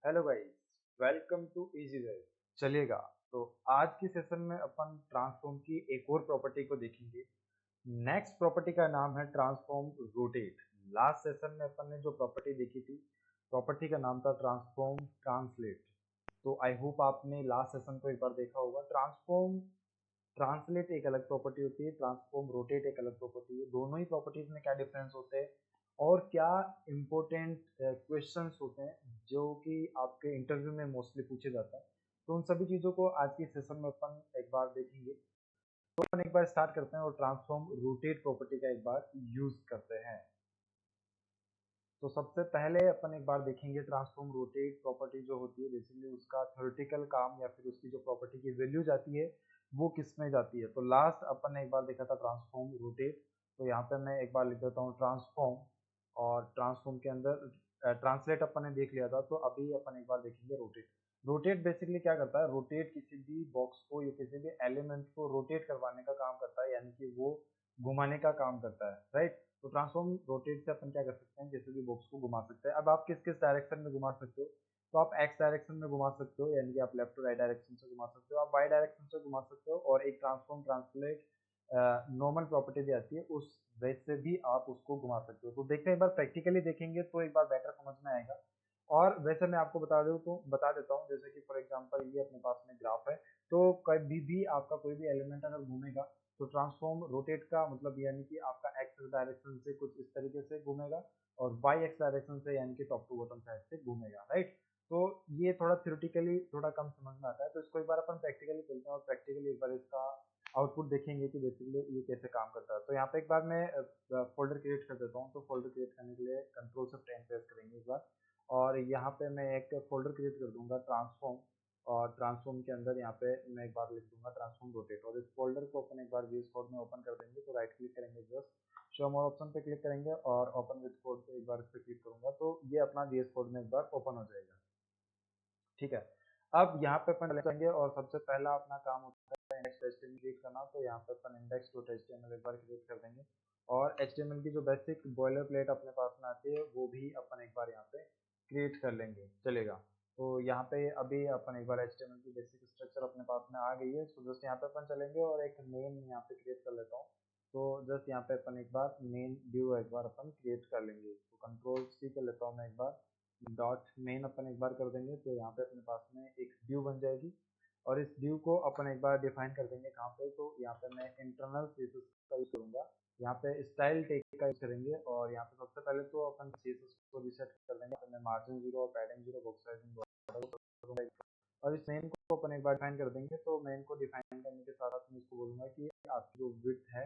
Hello guys, welcome to easy way. चलिएगा, तो आज की सेशन में अपन ट्रांसफॉर्म की एक और प्रॉपर्टी को देखेंगे। नेक्स्ट प्रॉपर्टी का नाम है ट्रांसफॉर्म रोटेट। लास्ट सेशन में अपन ने जो प्रॉपर्टी देखी थी, प्रॉपर्टी का नाम था ट्रांसफॉर्म ट्रांसलेट। तो आई होप आपने लास्ट सेशन को एक बार देखा होगा। ट्रांसफॉर्म ट्रांसलेट एक अलग प्रॉपर्टी होती है, ट्रांसफॉर्म रोटेट एक अलग प्रॉपर्टी है। दोनों ही प्रॉपर्टीज में क्या डिफरेंस होते हैं और क्या इंपॉर्टेंट क्वेश्चंस होते हैं जो कि आपके इंटरव्यू में मोस्टली पूछे जाते हैं, तो उन सभी चीजों को आज की सेशन में अपन एक बार देखेंगे। तो अपन एक बार स्टार्ट करते हैं और ट्रांसफॉर्म रोटेट प्रॉपर्टी का एक बार यूज करते हैं। तो सबसे पहले अपन एक बार देखेंगे ट्रांसफॉर्म रोटेट प्रॉपर्टी जो होती है, बेसिकली उसका थ्योरेटिकल काम या फिर उसकी जो प्रॉपर्टी की वैल्यू जाती है वो किस में जाती है। तो लास्ट अपन ने एक बार देखा था ट्रांसफॉर्म रोटेट। तो यहाँ पे मैं एक बार लिख देता हूँ ट्रांसफॉर्म, और ट्रांसफॉर्म के अंदर ट्रांसलेट अपन ने देख लिया था। तो अभी अपन एक बार देखेंगे रोटेट। रोटेट बेसिकली क्या करता है, रोटेट किसी भी बॉक्स को या किसी भी एलिमेंट को रोटेट करवाने का काम करता है, यानी कि वो घुमाने का काम करता है, राइट। तो ट्रांसफॉर्म रोटेट से अपन क्या कर सकते हैं, किसी भी बॉक्स को घुमा सकते हैं। अब आप किस किस डायरेक्शन में घुमा सकते हो, तो आप एक्स डायरेक्शन में घुमा सकते हो, यानी कि आप लेफ्ट टू राइट डायरेक्शन से घुमा सकते हो, आप वाई डायरेक्शन से घुमा सकते हो, और एक ट्रांसफॉर्म ट्रांसलेट नॉर्मल प्रॉपर्टी भी आती है, उस वे से भी आप उसको घुमा सकते हो। तो देखते हैं, एक बार प्रैक्टिकली देखेंगे तो एक बार बेटर समझ में आएगा। और वैसे मैं आपको बता देता हूँ, जैसे कि फॉर एग्जांपल ये अपने पास में ग्राफ है। तो कभी भी आपका कोई भी एलिमेंट अगर घूमेगा, तो ट्रांसफॉर्म रोटेट का मतलब यानी कि आपका एक्स डायरेक्शन से कुछ इस तरीके से घूमेगा, और वाई एक्स डायरेक्शन से यानी कि टॉप टू बॉटम साइड से घूमेगा, राइट। तो ये थोड़ा थ्योरेटिकली थोड़ा कम समझ में आता है, तो इसको एक बार अपन प्रैक्टिकली चलते हैं और प्रैक्टिकली एक बार इसका आउटपुट देखेंगे कि बेसिकली ये कैसे काम करता है। तो यहाँ पे एक बार मैं फोल्डर क्रिएट कर देता हूँ। तो फोल्डर क्रिएट करने के लिए कंट्रोल से 10 प्रेस करेंगे एक बार, और यहाँ पे मैं एक फोल्डर क्रिएट कर दूंगा ट्रांसफॉर्म। और ट्रांसफॉर्म के अंदर यहाँ पे मैं एक बार लिख दूंगा ट्रांसफॉर्म रोटेट, और इस फोल्डर को अपन एक बार VS कोड में ओपन कर देंगे। तो राइट क्लिक करेंगे, जस्ट शो मोर ऑप्शन पे क्लिक करेंगे और ओपन विद कोड पे एक बार इस पे क्लिक करूंगा, तो ये अपना VS कोड में एक बार ओपन हो जाएगा। ठीक है। अब यहाँ पे अपन चले जाएंगे और सबसे पहला अपना काम होता है इंडेक्स एचटीएमएल क्रिएट करना। तो यहाँ पे अपन इंडेक्स डॉट एचटीएमएल एक बार क्रिएट कर देंगे, और एचटीएमएल की जो बेसिक बॉयलर प्लेट अपने पास में आती है वो भी अपन एक बार यहाँ पे क्रिएट कर लेंगे, चलेगा। तो यहाँ पे अभी अपन एक बार एचटीएमएल की बेसिक स्ट्रक्चर अपने पास में आ गई है। तो जस्ट यहाँ पे अपन चलेंगे और एक मेन यहाँ पे क्रिएट कर लेता हूँ। तो जस्ट यहाँ पे अपन एक बार मेन ड्यू एक बार अपन क्रिएट कर लेंगे। तो कंट्रोल सी कर लेता हूँ मैं एक बार, डॉट मेन अपन एक बार कर देंगे। तो यहाँ पे अपने पास में एक ड्यू बन जाएगी, और इस ड्यू को अपन एक बार डिफाइन कर देंगे कहाँ पे। तो यहाँ पे मैं इंटरनल सीएसएस का यूज करूंगा, यहाँ पे स्टाइल टेक का यूज करेंगे। और यहाँ पे सबसे पहले तो अपन सीएसएस को रिसेट कर देंगे। तो मैं मार्जिन 0 और पैडिंग 0 बॉक्स साइजिंग, और इस मेन को अपन एक बार डिफाइन कर देंगे। तो मेन को डिफाइन करने के साथ साथ मैं इसको बोलूंगा कि आपकी जो विड्थ है,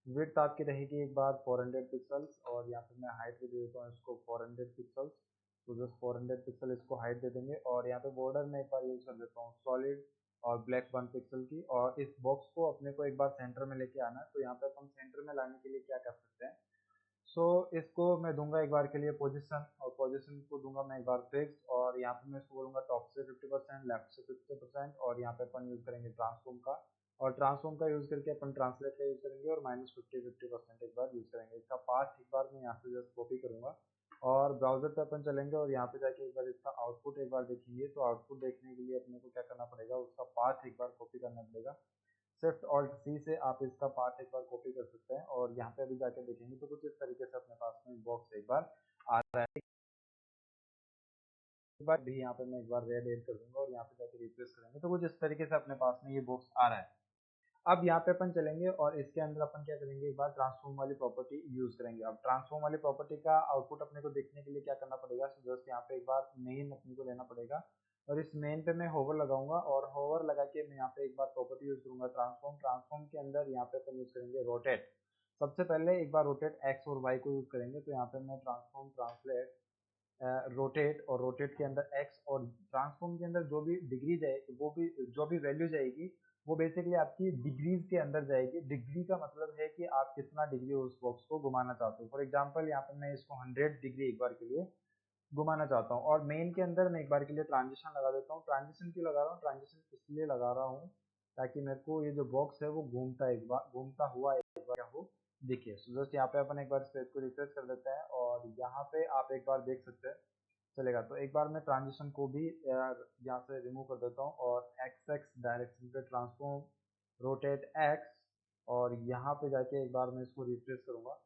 विड्थ आपकी रहेगी एक बार 400 पिक्सल्स, और यहाँ पे मैं हाइट भी दे देता हूँ इसको 400 पिक्सल्स। तो जस्ट 400 पिक्सल इसको हाइट दे देंगे, और यहाँ पे बॉर्डर में एक बार यूज कर देता हूँ सॉलिड और ब्लैक 1 पिक्सल की। और इस बॉक्स को अपने को एक बार सेंटर में लेके आना है। तो यहाँ पे अपन सेंटर में लाने के लिए क्या कर सकते हैं, सो इसको मैं दूंगा एक बार के लिए पोजीशन, और पोजीशन को दूंगा मैं एक बार फिक्स। और यहाँ पे मैं इसको बोलूंगा टॉप से 50%, लेफ्ट से 50%, और यहाँ पे अपन यूज करेंगे ट्रांसफॉर्म का। और ट्रांसफॉर्म का यूज करके अपन ट्रांसलेट का यूज करेंगे, और -50% एक बार यूज करेंगे। इसका पाथ एक बार मैं यहाँ से जस्ट कॉपी करूंगा, और ब्राउजर पे अपन चलेंगे और यहाँ पे जाके एक बार इसका आउटपुट एक बार देखेंगे। तो आउटपुट देखने के लिए अपने को क्या करना पड़ेगा, उसका पाथ एक बार कॉपी करना पड़ेगा। शिफ्ट ऑल्ट सी से आप इसका पार्ट एक बार कॉपी कर सकते हैं, और यहाँ पे अभी जाके देखेंगे तो कुछ इस तरीके से अपने पास में बॉक्स एक बार आ रहा है। एक बार भी यहाँ पे मैं एक बार रेड ऐड कर दूंगा, और यहाँ पे जाके रिप्लेस करेंगे तो कुछ इस तरीके से अपने पास में ये बॉक्स आ रहा है। अब यहाँ पे अपन चलेंगे और इसके अंदर अपन क्या करेंगे, एक बार ट्रांसफॉर्म वाली प्रॉपर्टी यूज करेंगे। अब ट्रांसफॉर्म वाली प्रॉपर्टी का आउटपुट अपने को देखने के लिए क्या करना पड़ेगा, जस्ट यहाँ पे एक बार मेन अपने को लेना पड़ेगा, और इस मेन पे मैं होवर लगाऊंगा, और होवर लगा के मैं यहाँ पे एक बार प्रॉपर्टी यूज करूंगा ट्रांसफॉर्म। ट्रांसफॉर्म के अंदर यहाँ पे अपन यूज करेंगे रोटेट। सबसे पहले एक बार रोटेट एक्स और वाई को यूज करेंगे। तो यहाँ पे मैं ट्रांसफॉर्म ट्रांसलेट रोटेट, और रोटेट के अंदर एक्स, और ट्रांसफॉर्म के अंदर जो भी डिग्री जाए, वो भी जो भी वैल्यू जाएगी वो बेसिकली आपकी डिग्रीज के अंदर जाएगी। डिग्री का मतलब है कि आप कितना डिग्री उस बॉक्स को घुमाना चाहते हो। फॉर एग्जांपल यहाँ पे मैं इसको 100 डिग्री एक बार के लिए घुमाना चाहता हूँ, और मेन के अंदर मैं एक बार के लिए ट्रांजिशन लगा देता हूँ। ट्रांजिशन क्यों लगा रहा हूँ, ट्रांजिशन इसलिए लगा रहा हूँ ताकि मेरे को ये जो बॉक्स है वो घूमता हुआ एक बार क्या हो देखिए। सो जस्ट यहाँ पे अपन एक बार इस पेज को रिफ्रेश कर देते हैं, और यहाँ पे आप एक बार देख सकते हैं चलेगा। तो एक बार मैं ट्रांजिशन को भी यहाँ से रिमूव कर देता हूँ और एक्स एक्स डायरेक्शन पे ट्रांसफॉर्म रोटेट एक्स, और यहाँ पे जाके एक बार मैं इसको रिफ्रेश करूँगा।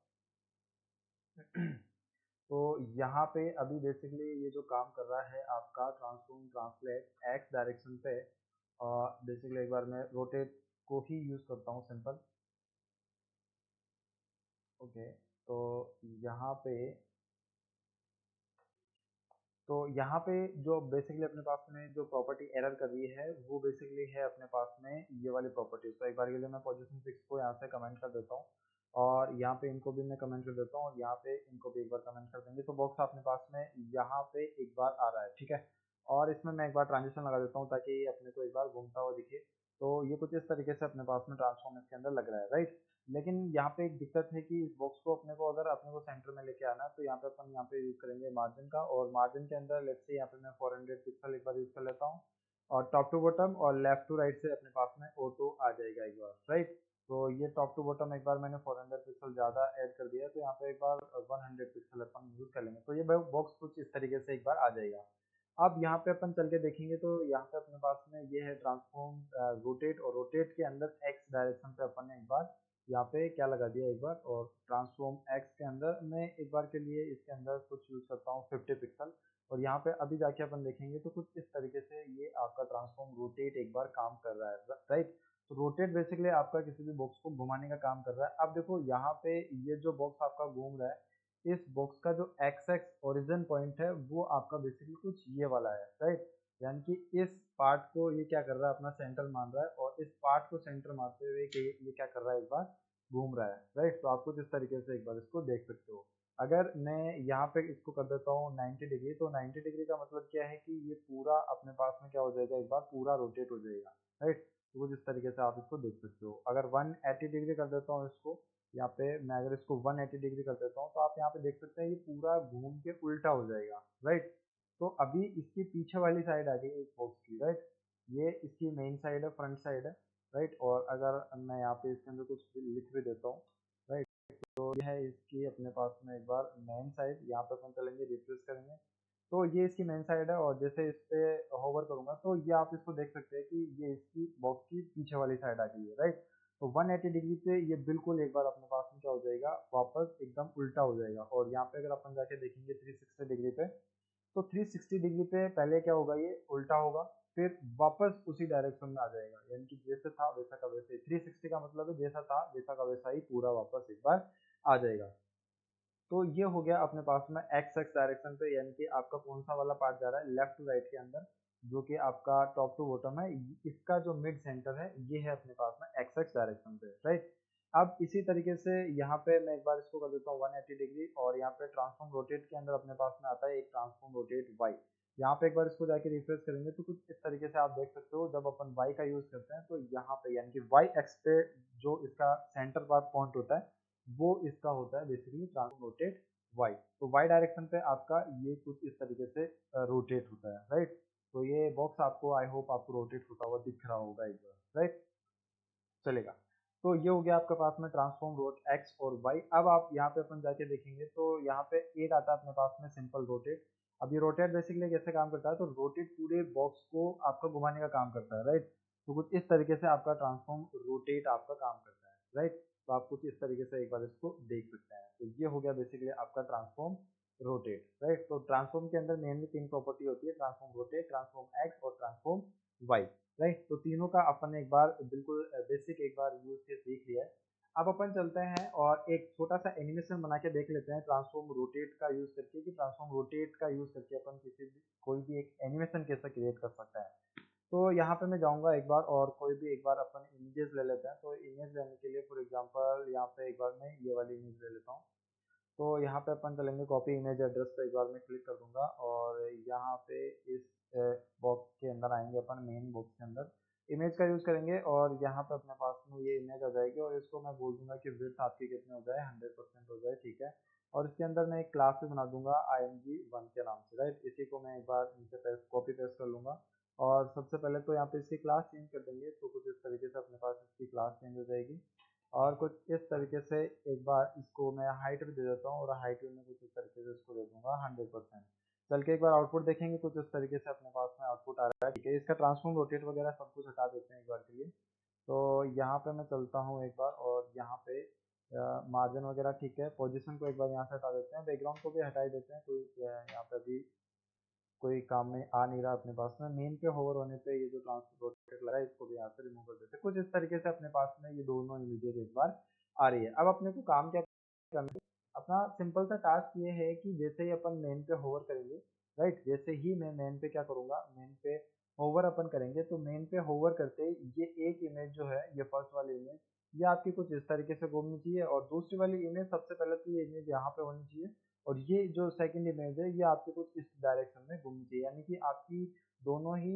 तो यहाँ पे अभी बेसिकली ये जो काम कर रहा है आपका ट्रांसफॉर्म ट्रांसलेट एक्स डायरेक्शन पे, बेसिकली एक बार मैं रोटेट को ही यूज़ करता हूँ सिंपल। ओके, तो यहाँ पे तो यहाँ पे जो बेसिकली अपने पास में जो प्रॉपर्टी एरर कर रही है वो बेसिकली है अपने पास में ये वाली प्रॉपर्टी। तो एक बार के लिए मैं पोजीशन 6 को यहाँ से कमेंट कर देता हूँ, और यहाँ पे इनको भी मैं कमेंट कर देता हूँ, और यहाँ पे इनको भी एक बार कमेंट कर देंगे। तो बॉक्स अपने पास में यहाँ पे एक बार आ रहा है, ठीक है। और इसमें मैं एक बार ट्रांजिशन लगा देता हूँ ताकि ये अपने को एक बार घूमता हुआ दिखे। तो ये कुछ इस तरीके से अपने पास में ट्रांसफॉर्म इसके अंदर लग रहा है, राइट। लेकिन यहाँ पे एक दिक्कत है कि इस बॉक्स को अपने को अगर अपने को सेंटर में लेके आना है, तो यहाँ पे अपन यहाँ पे यूज करेंगे मार्जिन का, और मार्जिन के अंदर लेट्स से यहाँ पे मैं 400 पिक्सल एक बार यूज कर लेता हूँ, और टॉप टू बॉटम और लेफ्ट टू राइट से अपने पास में ऑटो आ जाएगा एक बार, राइट। तो ये टॉप टू बॉटम एक बार मैंने 400 पिक्सल ज्यादा ऐड कर दिया, तो यहाँ पे एक बार 100 पिक्सल अपन यूज कर लेंगे, तो ये बॉक्स कुछ इस तरीके से एक बार आ जाएगा। अब यहाँ पे अपन चल के देखेंगे तो यहाँ पे अपने पास में ये है ट्रांसफॉर्म रोटेट, और रोटेट के अंदर एक्स डायरेक्शन पे अपन ने एक बार यहाँ पे क्या लगा दिया एक बार, और ट्रांसफॉर्म एक्स के अंदर मैं एक बार के लिए इसके अंदर कुछ यूज करता हूँ 50 पिक्सल, और यहाँ पे अभी जाके अपन देखेंगे तो कुछ इस तरीके से ये आपका ट्रांसफॉर्म रोटेट एक बार काम कर रहा है, राइट। तो रोटेट बेसिकली आपका किसी भी बॉक्स को घुमाने का काम कर रहा है। अब देखो यहाँ पे ये जो बॉक्स आपका घूम रहा है, इस बॉक्स का जो एक्स एक्स ओरिजिन पॉइंट है वो आपका बेसिकली कुछ ये वाला है, राइट। यानी कि इस पार्ट को ये क्या कर रहा है, अपना सेंटर मान रहा है, और इस पार्ट को सेंटर मानते हुए कि ये क्या कर रहा है, एक बार घूम रहा है, राइट। तो आप कुछ इस तरीके से एक बार इसको देख सकते हो। अगर मैं यहाँ पे इसको कर देता हूँ 90 डिग्री, तो 90 डिग्री का मतलब क्या है कि ये पूरा अपने पास में क्या हो जाएगा, एक बार पूरा रोटेट हो जाएगा, राइट। तो कुछ इस तरीके से आप इसको देख सकते हो। अगर 180 डिग्री कर देता हूँ इसको, यहाँ पे मैं अगर इसको 180 डिग्री कर देता हूँ, तो आप यहाँ पे देख सकते हैं ये पूरा घूम के उल्टा हो जाएगा, राइट। तो अभी इसकी पीछे वाली साइड आ गई इस बॉक्स की, राइट। ये इसकी मेन साइड है, फ्रंट साइड है, राइट। और अगर मैं यहाँ पे इसके अंदर कुछ भी लिख भी देता हूँ, राइट, तो ये है इसकी अपने पास में एक बार मेन साइड। यहाँ पे अपन चलेंगे, रिफ्रेश करेंगे, तो ये इसकी मेन साइड है, और जैसे इस पे होवर करूंगा तो ये आप इसको देख सकते हैं कि ये इसकी बॉक्स की पीछे वाली साइड आ गई है, राइट। तो 180 डिग्री पे ये बिल्कुल एक बार अपने पास में क्या हो जाएगा, वापस एकदम उल्टा हो जाएगा। और यहाँ पे अगर अपन जाके देखेंगे 360 डिग्री पे, तो 360 डिग्री पे पहले क्या होगा, ये उल्टा होगा, फिर वापस उसी डायरेक्शन में आ जाएगा, यानी कि जैसे था वैसा का वैसे ही। 360 का मतलब है जैसा था वैसा का वैसा ही पूरा वापस एक बार आ जाएगा। तो ये हो गया अपने पास में एक्स एक्स डायरेक्शन पे, यानी कि आपका कौन सा वाला पार्ट जा रहा है, लेफ्ट टू राइट के अंदर, जो कि आपका टॉप टू बॉटम है। इसका जो मिड सेंटर है ये है अपने पास में एक्स एक्स डायरेक्शन पे, राइट। अब इसी तरीके से यहाँ पे मैं एक बार इसको कर देता हूँ 180 डिग्री, और यहाँ पे ट्रांसफॉर्म रोटेट के अंदर अपने पास में आता है एक ट्रांसफॉर्म रोटेट वाई। यहाँ पे एक बार इसको जाके रिफ्रेश करेंगे तो कुछ इस तरीके से आप देख सकते हो, जब अपन वाई का यूज करते हैं तो यहाँ पे यानी कि वाई एक्स पे जो इसका सेंटर पार्ट पॉइंट होता है वो इसका होता है बेसिकली ट्रांसफॉर्म रोटेट वाई। तो वाई डायरेक्शन पे आपका ये कुछ इस तरीके से रोटेट होता है, राइट। तो ये बॉक्स आपको, आई होप आपको रोटेट होता हुआ दिख रहा होगा एक बार, राइट। चलेगा। तो ये हो गया आपके पास में ट्रांसफॉर्म रोट एक्स और वाई। अब आप यहाँ पे अपन जाके देखेंगे तो यहाँ पे एक आता है अपने पास में सिंपल रोटेट। अब ये रोटेट बेसिकली कैसे काम करता है, तो रोटेट पूरे बॉक्स को आपका घुमाने का काम करता है, राइट। तो कुछ इस तरीके से आपका ट्रांसफॉर्म रोटेट आपका काम करता है, राइट। तो आप कुछ इस तरीके से एक बार इसको देख सकते हैं। तो ये हो गया बेसिकली आपका ट्रांसफॉर्म रोटेट, राइट। तो ट्रांसफॉर्म के अंदर मेनली 3 प्रॉपर्टी होती है, ट्रांसफॉर्म रोटेट, ट्रांसफॉर्म एक्स और ट्रांसफॉर्म वाई, राइट। तो तीनों का अपन ने एक बार बिल्कुल बेसिक एक बार यूज के सीख लिया है। अब अपन चलते हैं और एक छोटा सा एनिमेशन बना के देख लेते हैं ट्रांसफॉर्म रोटेट का यूज करके, कि ट्रांसफॉर्म रोटेट का यूज करके अपन किसी भी कोई भी एक एनिमेशन कैसे क्रिएट कर सकता है। तो यहाँ पे मैं जाऊंगा एक बार, और कोई भी एक बार अपन इमेजेस ले लेते हैं। तो इमेज लेने के लिए फॉर एग्जांपल यहाँ पे एक बार मैं ये वाली इमेज ले लेता हूँ। तो यहाँ पे अपन चलेंगे कॉपी इमेज एड्रेस पे, एक बार मैं क्लिक कर दूंगा, और यहाँ पे इस बॉक्स के अंदर आएंगे अपन, मेन बॉक्स के अंदर इमेज का यूज करेंगे, और यहाँ पे अपने पास में ये इमेज आ जाएगी, और इसको मैं बोल दूंगा कि विड्थ आपकी कितनी हो जाए, 100% हो जाए, ठीक है। और इसके अंदर मैं एक क्लास भी बना दूंगा img1 के नाम से, राइट। इसी को मैं एक बार नीचे पेस्ट कॉपी पेस्ट कर लूंगा, और सबसे पहले तो यहाँ पे इसकी क्लास चेंज कर देंगे। तो कुछ इस तरीके से अपने पास इसकी क्लास चेंज हो जाएगी, और कुछ इस तरीके से एक बार इसको मैं हाइट भी दे देता हूँ, और हाइट भी मैं कुछ इस तरीके से इसको दे दूंगा 100%। चल के एक बार आउटपुट देखेंगे, कुछ इस तरीके से अपने पास में आउटपुट आ रहा है। ठीक है, इसका ट्रांसफॉर्म रोटेट वगैरह सब कुछ हटा देते हैं एक बार के लिए। तो यहाँ पे मैं चलता हूँ एक बार, और यहाँ पे मार्जिन वगैरह ठीक है, पोजीशन को एक बार यहाँ से हटा देते हैं, बैकग्राउंड को भी हटा ही देते हैं, कोई यहाँ पे अभी कोई काम में आ नहीं रहा अपने पास में। मेन पे होवर होने पे ये जो ट्रांसफर रोटेट लगा है इसको भी यहाँ से रिमूव कर देते हैं। कुछ इस तरीके से अपने पास में ये दोनों इमेजेस एक बार आ रही है। अब अपने को काम क्या करना है, अपना सिंपल सा टास्क ये है कि जैसे ही अपन मेन पे होवर करेंगे, राइट, जैसे ही मैं मेन पे क्या करूंगा, मेन पे होवर अपन करेंगे, तो मेन पे होवर करते ही ये एक इमेज जो है, ये फर्स्ट वाली इमेज, ये आपकी कुछ इस तरीके से घूमनी चाहिए, और दूसरी वाली इमेज सबसे पहले तो ये इमेज यहाँ पे होनी चाहिए, और ये जो सेकंड इमेज है ये आपके कुछ इस डायरेक्शन में घूमनी चाहिए, यानी कि आपकी दोनों ही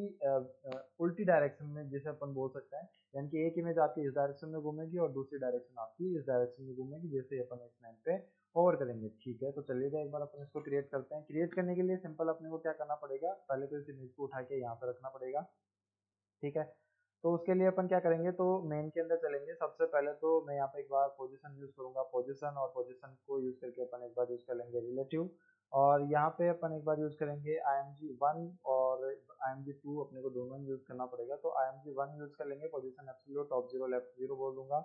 उल्टी डायरेक्शन में, जैसे अपन बोल सकते हैं, यानी कि एक इमेज आपकी इस डायरेक्शन में घूमेगी और दूसरी डायरेक्शन आपकी इस डायरेक्शन में घूमेगी, जैसे अपन इस लाइन पे ओवर करेंगे। ठीक है, तो चलिएगा एक बार अपन इसको क्रिएट करते हैं। क्रिएट करने के लिए सिंपल अपने को क्या करना पड़ेगा, पहले तो इस इमेज को उठा के यहाँ पे रखना पड़ेगा। ठीक है, तो उसके लिए अपन क्या करेंगे, तो मेन के अंदर चलेंगे। सबसे पहले तो मैं यहाँ पे एक बार पोजीशन यूज करूंगा, पोजीशन, और पोजीशन को यूज करके अपन एक बार यूज कर लेंगे रिलेटिव, और यहाँ पे अपन एक बार यूज करेंगे IMG1 और IMG2, अपने को दोनों यूज करना पड़ेगा। तो IMG1 यूज कर लेंगे, position absolute, top zero left zero बोल दूंगा,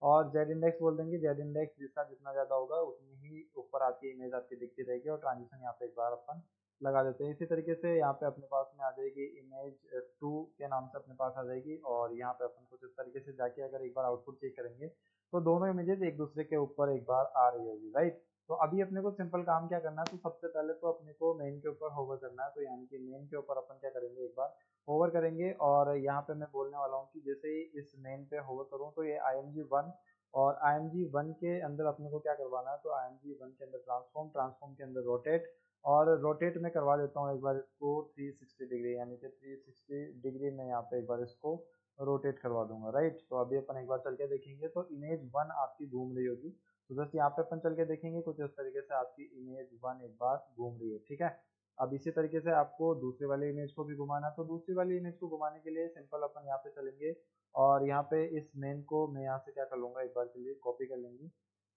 और जेड इंडेक्स बोल देंगे। जेड इंडेक्स जिसका जितना ज्यादा होगा उतनी ही ऊपर आपकी इमेज आपकी दिखती रहेगी, और ट्रांजिशन यहाँ पे एक बार अपन लगा देते हैं। इसी तरीके से यहाँ पे अपने पास में आ जाएगी इमेज 2 के नाम से अपने पास आ जाएगी, और यहाँ पे अपन कुछ इस तरीके से जाके अगर एक बार आउटपुट चेक करेंगे तो दोनों इमेजेस एक दूसरे के ऊपर एक बार आ रही होगी, राइट। तो अभी अपने को सिंपल काम क्या करना है, तो सबसे पहले तो अपने को मेन के ऊपर होवर करना है। तो यानी कि मेन के ऊपर अपन क्या करेंगे, एक बार होवर करेंगे, और यहाँ पे मैं बोलने वाला हूँ कि जैसे ही इस मेन पे होवर करूँ तो ये IMG1, और IMG1 के अंदर अपने को क्या करवाना है, तो IMG1 के अंदर ट्रांसफॉर्म, ट्रांसफॉर्म के अंदर रोटेट, और रोटेट में करवा देता हूँ एक बार इसको 360 डिग्री, यानी कि 360 डिग्री में यहाँ पे एक बार इसको रोटेट करवा दूंगा, राइट। तो अभी अपन एक बार चल के देखेंगे तो इमेज 1 आपकी घूम रही होगी। तो बस यहाँ पे अपन चल के देखेंगे, कुछ इस तरीके से आपकी इमेज 1 एक बार घूम रही है। ठीक है, अब इसी तरीके से आपको दूसरी वाली इमेज को भी घुमाना। तो दूसरी वाली इमेज को घुमाने के लिए सिंपल अपन यहाँ पे चलेंगे, और यहाँ पे इस मेन को मैं यहाँ से क्या कर लूंगा, एक बार के लिए कॉपी कर लेंगे।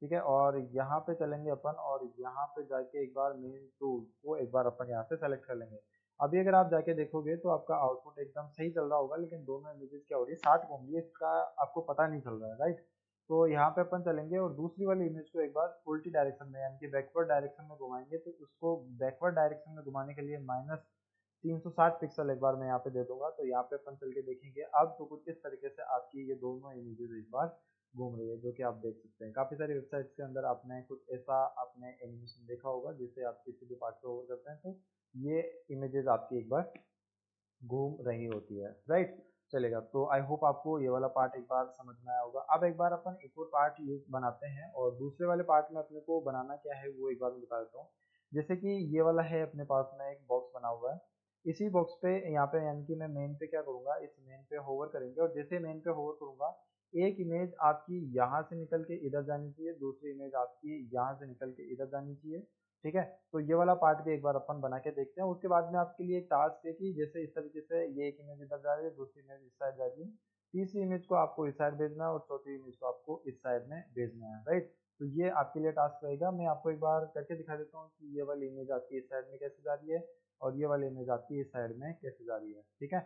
ठीक है, और यहाँ पे चलेंगे अपन, और यहाँ पे जाके एक बार मेन टूल को एक बार अपन यहाँ से सेलेक्ट कर लेंगे। अभी अगर आप जाके देखोगे तो आपका आउटपुट एकदम सही चल रहा होगा, लेकिन दोनों इमेजेस क्या हो रही है, 60 घूम रही है, इसका आपको पता नहीं चल रहा है, राइट। तो यहाँ पे अपन चलेंगे और दूसरी वाली इमेज को एक बार उल्टी डायरेक्शन में, यानी कि बैकवर्ड डायरेक्शन में घुमाएंगे। तो उसको बैकवर्ड डायरेक्शन में घुमाने के लिए -360 पिक्सल एक बार मैं यहाँ पे दे दूंगा। तो यहाँ पे अपन चल के देखेंगे अब तो कुछ इस तरीके से आपकी ये दोनों इमेजेस एक बार घूम रही है, जो कि आप देख सकते हैं। काफी सारी वेबसाइट्स के अंदर आपने कुछ ऐसा आपने एनिमेशन देखा होगा, जिससे आप किसी भी पार्ट पे ओवर करते हैं तो ये इमेजेस आपकी एक बार घूम रही होती है, राइट। चलेगा, तो आई होप आपको ये वाला पार्ट एक बार समझ में आया होगा। अब एक बार अपन एक और पार्ट यूज बनाते हैं, और दूसरे वाले पार्ट में अपने को बनाना क्या है वो एक बार मैं बता देता हूँ। जैसे कि ये वाला है अपने पास में एक बॉक्स बना हुआ है, इसी बॉक्स पे यहाँ पे, यानी कि मैं मेन पे क्या करूंगा, इस मेन पे होवर करेंगे, और जैसे मेन पे होवर करूंगा एक इमेज आपकी यहाँ से निकल के इधर जानी चाहिए, दूसरी इमेज आपकी यहाँ से निकल के इधर जानी चाहिए। ठीक है, तो ये वाला पार्ट भी एक बार अपन बना के देखते हैं। उसके बाद में आपके लिए एक टास्क है कि जैसे इस तरीके से ये एक इमेज इधर जा रही है, दूसरी इमेज इस साइड जा रही है, तीसरी इमेज को आपको इस साइड भेजना है, और चौथी इमेज को आपको इस साइड में भेजना है, राइट। तो ये आपके लिए टास्क रहेगा। मैं आपको एक बार करके दिखा देता हूँ कि ये वाली इमेज आपकी इस साइड में कैसे जा रही है, और ये वाली इमेज आपकी इस साइड में कैसे जा रही है। ठीक है,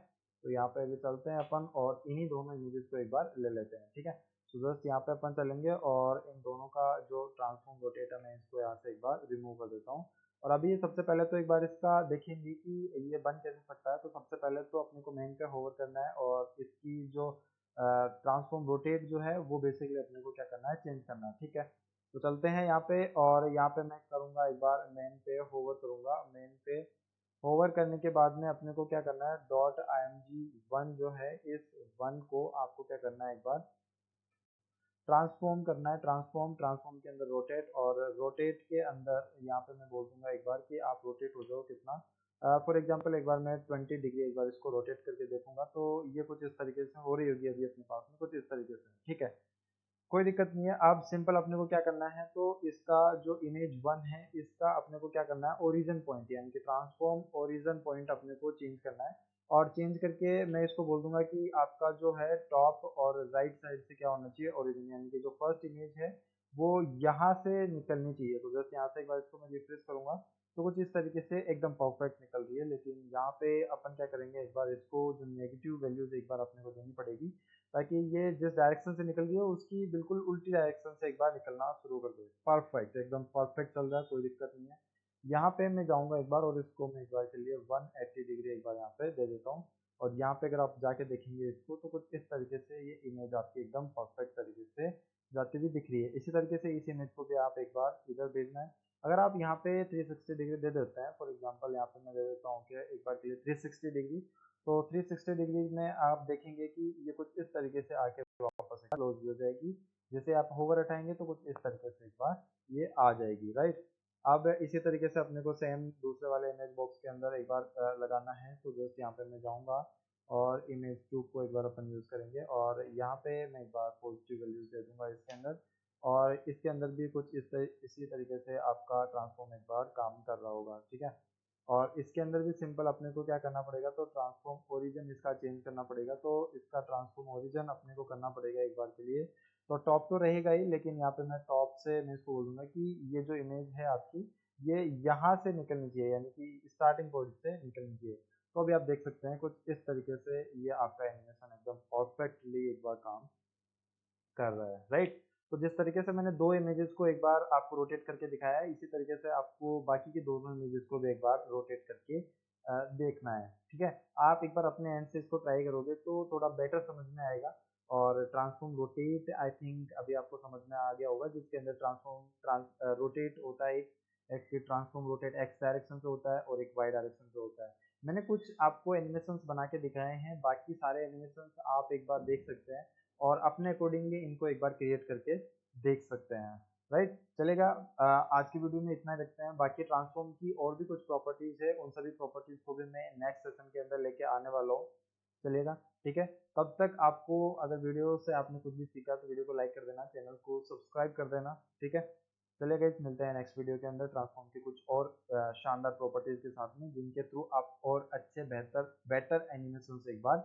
तो यहाँ पे अभी चलते हैं अपन, और इन्हीं दोनों इमेजेस को एक बार ले लेते हैं। ठीक है, तो बस यहाँ पे अपन चलेंगे, और इन दोनों का जो ट्रांसफॉर्म रोटेट है मैं इसको यहाँ से एक बार रिमूव कर देता हूँ। और अभी सबसे पहले तो एक बार इसका देखेंगे कि ये बन कैसे सकता है। तो सबसे पहले तो अपने को मेन पे होवर करना है, और इसकी जो ट्रांसफॉर्म रोटेट जो है वो बेसिकली अपने को क्या करना है, चेंज करना है। ठीक है, तो चलते हैं यहाँ पे, और यहाँ पे मैं करूँगा एक बार मेन पे होवर करूँगा। मेन पे होवर करने के बाद में अपने को क्या करना है, .img1 जो है, इस वन को आपको क्या करना है, एक बार ट्रांसफॉर्म करना है। ट्रांसफॉर्म, ट्रांसफॉर्म के अंदर रोटेट, और रोटेट के अंदर यहाँ पे मैं बोल दूंगा एक बार कि आप रोटेट हो जाओ कितना, फॉर एग्जांपल एक बार मैं 20 डिग्री एक बार इसको रोटेट करके देखूंगा, तो ये कुछ इस तरीके से हो रही होगी अभी अपने पास में, कुछ इस तरीके से। ठीक है, कोई दिक्कत नहीं है। अब सिंपल अपने को क्या करना है, तो इसका जो इमेज 1 है इसका अपने को क्या करना है, ओरिजिन पॉइंट, यानी कि ट्रांसफॉर्म ओरिजिन पॉइंट अपने को चेंज करना है। और चेंज करके मैं इसको बोल दूंगा कि आपका जो है टॉप और राइट साइड से क्या होना चाहिए, ओरिजिन, यानी कि जो फर्स्ट इमेज है वो यहाँ से निकलनी चाहिए। तो जैसे यहाँ से एक बार इसको मैं रिफ्रेश करूंगा, तो कुछ इस तरीके से एकदम परफेक्ट निकल रही है। लेकिन यहाँ पे अपन क्या करेंगे, एक बार इसको जो नेगेटिव वैल्यूज एक बार अपने को देनी पड़ेगी, ताकि ये जिस डायरेक्शन से निकल रही है उसकी बिल्कुल उल्टी डायरेक्शन से एक बार निकलना शुरू कर दे। परफेक्ट, एकदम परफेक्ट चल रहा है, कोई दिक्कत नहीं है। यहाँ पे मैं जाऊंगा एक बार और इसको मैं एक बार के लिए 180 डिग्री एक बार यहाँ पे दे देता हूँ। और यहाँ पे अगर आप जाके देखेंगे इसको, तो कुछ इस तरीके से ये इमेज आपकी एकदम परफेक्ट तरीके से जाती हुई दिख रही है। इसी तरीके से इस इमेज को भी आप एक बार इधर भेजना है। अगर आप यहाँ पे 360 डिग्री दे देते हैं, फॉर एग्जांपल यहाँ पे मैं दे देता हूँ कि एक बार के लिए 360 डिग्री, तो 360 डिग्री में आप देखेंगे कि ये कुछ इस तरीके से आके वापस क्लोज भी हो जाएगी। जैसे आप होवर हटाएंगे तो कुछ इस तरीके से एक बार ये आ जाएगी, राइट। अब इसी तरीके से अपने को सेम दूसरे वाले इमेज बॉक्स के अंदर एक बार लगाना है। तो जस्ट यहाँ पे मैं जाऊँगा और इमेज 2 को एक बार अपन यूज़ करेंगे, और यहाँ पे मैं एक बार पॉजिटिव वैल्यूज दे दूंगा इसके अंदर। और इसके अंदर भी कुछ इसी तरीके से आपका ट्रांसफॉर्म एक बार काम कर रहा होगा, ठीक है। और इसके अंदर भी सिंपल अपने को क्या करना पड़ेगा, तो ट्रांसफॉर्म ओरिजिन इसका चेंज करना पड़ेगा। तो इसका ट्रांसफॉर्म ओरिजिन अपने को करना पड़ेगा एक बार के लिए। तो टॉप तो रहेगा ही, लेकिन यहाँ पे मैं टॉप से मैं इसको बोलूंगा कि ये जो इमेज है आपकी, ये यहाँ से निकलनी चाहिए, यानी कि स्टार्टिंग पॉइंट से निकलनी चाहिए। तो अभी आप देख सकते हैं कुछ इस तरीके से ये आपका एनिमेशन एकदम परफेक्टली एक बार काम कर रहा है, राइट। तो जिस तरीके से मैंने दो इमेजेस को एक बार आपको रोटेट करके दिखाया है, इसी तरीके से आपको बाकी की दोनों इमेजेस को भी एक बार रोटेट करके देखना है, ठीक है। आप एक बार अपने एंड से इसको ट्राई करोगे तो थोड़ा बेटर समझ में आएगा। और ट्रांसफॉर्म रोटेट आई थिंक अभी आपको समझ में आ गया होगा, जिसके अंदर ट्रांस रोटेट होता है, एक ट्रांसफॉर्म रोटेट एक्स डायरेक्शन से होता है और एक वाई डायरेक्शन से होता है। मैंने कुछ आपको एनिमेशंस बना के दिखाए हैं, बाकी सारे एनिमेशंस आप एक बार देख सकते हैं और अपने अकॉर्डिंगली इनको एक बार क्रिएट करके देख सकते हैं, राइट। चलेगा। आज की वीडियो में इतना ही रखते हैं। बाकी ट्रांसफॉर्म की और भी कुछ प्रॉपर्टीज है, उन सभी प्रॉपर्टीज को भी मैं नेक्स्ट सेशन के अंदर लेके आने वाला हूँ। चलेगा, ठीक है। तब तक आपको अगर वीडियो से आपने कुछ भी सीखा तो वीडियो को लाइक कर देना, चैनल को सब्सक्राइब कर देना, ठीक है। चलिए गाइस, मिलते हैं नेक्स्ट वीडियो के अंदर ट्रांसफॉर्म की कुछ और शानदार प्रॉपर्टीज के साथ में, जिनके थ्रू आप और अच्छे बेहतर बेटर एनिमेशन एक बार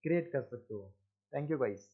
क्रिएट कर सकते हो। Thank you guys.